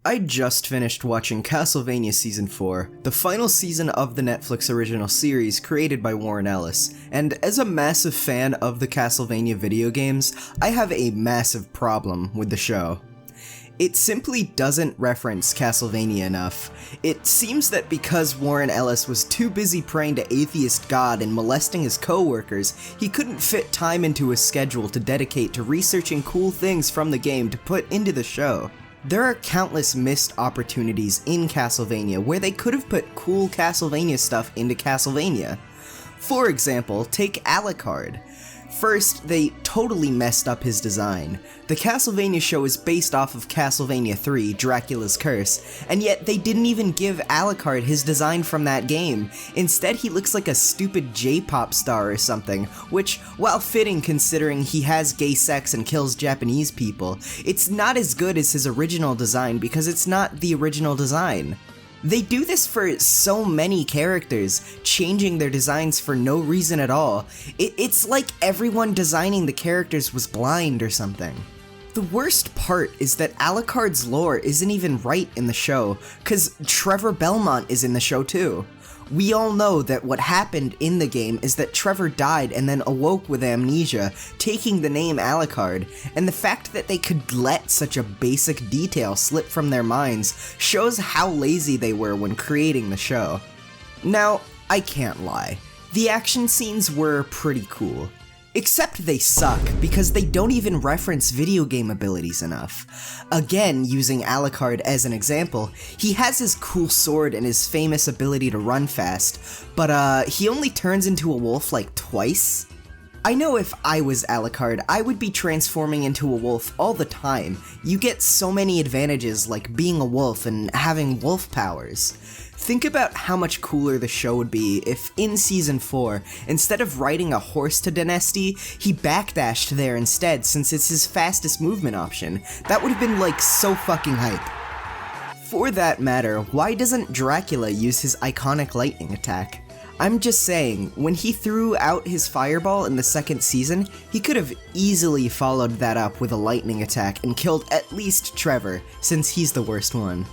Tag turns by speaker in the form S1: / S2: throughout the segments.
S1: I just finished watching Castlevania Season 4, the final season of the Netflix original series created by Warren Ellis, and as a massive fan of the Castlevania video games, I have a massive problem with the show. It simply doesn't reference Castlevania enough. It seems that because Warren Ellis was too busy praying to atheist God and molesting his co-workers, he couldn't fit time into his schedule to dedicate to researching cool things from the game to put into the show. There are countless missed opportunities in Castlevania where they could have put cool Castlevania stuff into Castlevania. For example, take Alucard. First, they totally messed up his design. The Castlevania show is based off of Castlevania III, Dracula's Curse, and yet they didn't even give Alucard his design from that game. Instead, he looks like a stupid J-pop star or something, which, while fitting considering he has gay sex and kills Japanese people, it's not as good as his original design because it's not the original design. They do this for so many characters, changing their designs for no reason at all. It's like everyone designing the characters was blind or something. The worst part is that Alucard's lore isn't even right in the show, cause Trevor Belmont is in the show too. We all know that what happened in the game is that Trevor died and then awoke with amnesia, taking the name Alucard, and the fact that they could let such a basic detail slip from their minds shows how lazy they were when creating the show. Now, I can't lie, the action scenes were pretty cool. Except they suck, because they don't even reference video game abilities enough. Again, using Alucard as an example, he has his cool sword and his famous ability to run fast, but he only turns into a wolf like twice? I know if I was Alucard, I would be transforming into a wolf all the time. You get so many advantages like being a wolf and having wolf powers. Think about how much cooler the show would be if in Season 4, instead of riding a horse to Dynasty, he backdashed there instead since it's his fastest movement option. That would have been like so fucking hype. For that matter, why doesn't Dracula use his iconic lightning attack? I'm just saying, when he threw out his fireball in the second season, he could have easily followed that up with a lightning attack and killed at least Trevor, since he's the worst one.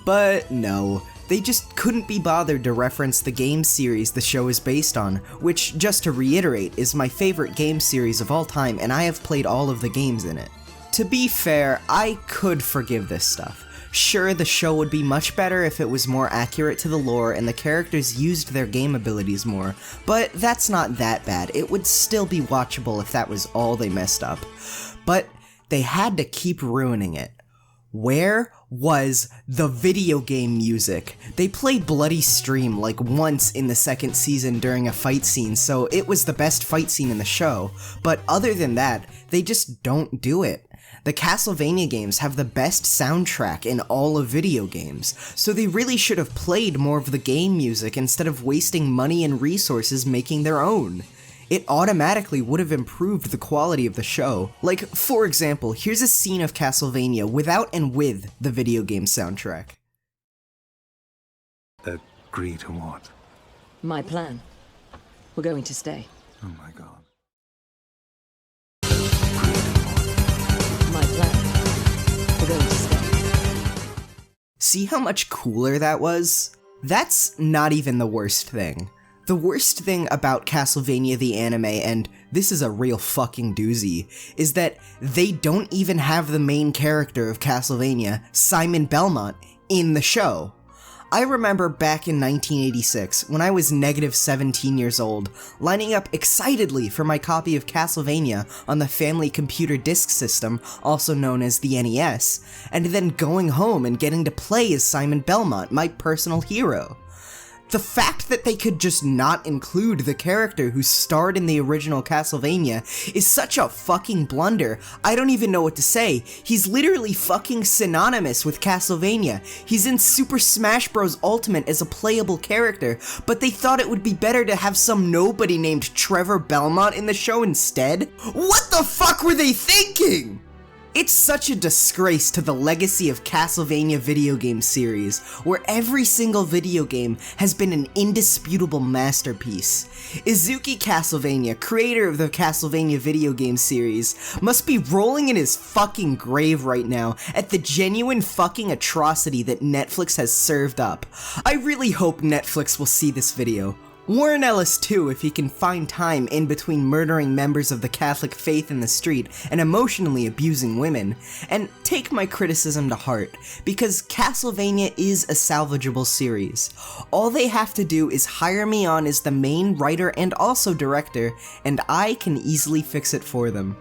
S1: But no. They just couldn't be bothered to reference the game series the show is based on, which, just to reiterate, is my favorite game series of all time and I have played all of the games in it. To be fair, I could forgive this stuff. Sure, the show would be much better if it was more accurate to the lore and the characters used their game abilities more, but that's not that bad. It would still be watchable if that was all they messed up. But they had to keep ruining it. Where was the video game music? They played Bloody Stream like once in the second season during a fight scene, so it was the best fight scene in the show, but other than that, they just don't do it. The Castlevania games have the best soundtrack in all of video games, so they really should have played more of the game music instead of wasting money and resources making their own. It automatically would have improved the quality of the show. Like, for example, here's a scene of Castlevania without and with the video game soundtrack.
S2: Agree to what?
S3: My plan. We're going to stay.
S2: Oh my god.
S3: My plan. We're going to stay.
S1: See how much cooler that was? That's not even the worst thing. The worst thing about Castlevania the anime, and this is a real fucking doozy, is that they don't even have the main character of Castlevania, Simon Belmont, in the show. I remember back in 1986, when I was -17 years old, lining up excitedly for my copy of Castlevania on the Family Computer Disk System, also known as the NES, and then going home and getting to play as Simon Belmont, my personal hero. The fact that they could just not include the character who starred in the original Castlevania is such a fucking blunder. I don't even know what to say. He's literally fucking synonymous with Castlevania. He's in Super Smash Bros. Ultimate as a playable character, but they thought it would be better to have some nobody named Trevor Belmont in the show instead? What the fuck were they thinking? It's such a disgrace to the legacy of Castlevania video game series, where every single video game has been an indisputable masterpiece. Izuki Castlevania, creator of the Castlevania video game series, must be rolling in his fucking grave right now at the genuine fucking atrocity that Netflix has served up. I really hope Netflix will see this video. Warren Ellis too, if he can find time in between murdering members of the Catholic faith in the street and emotionally abusing women. And take my criticism to heart, because Castlevania is a salvageable series. All they have to do is hire me on as the main writer and also director, and I can easily fix it for them.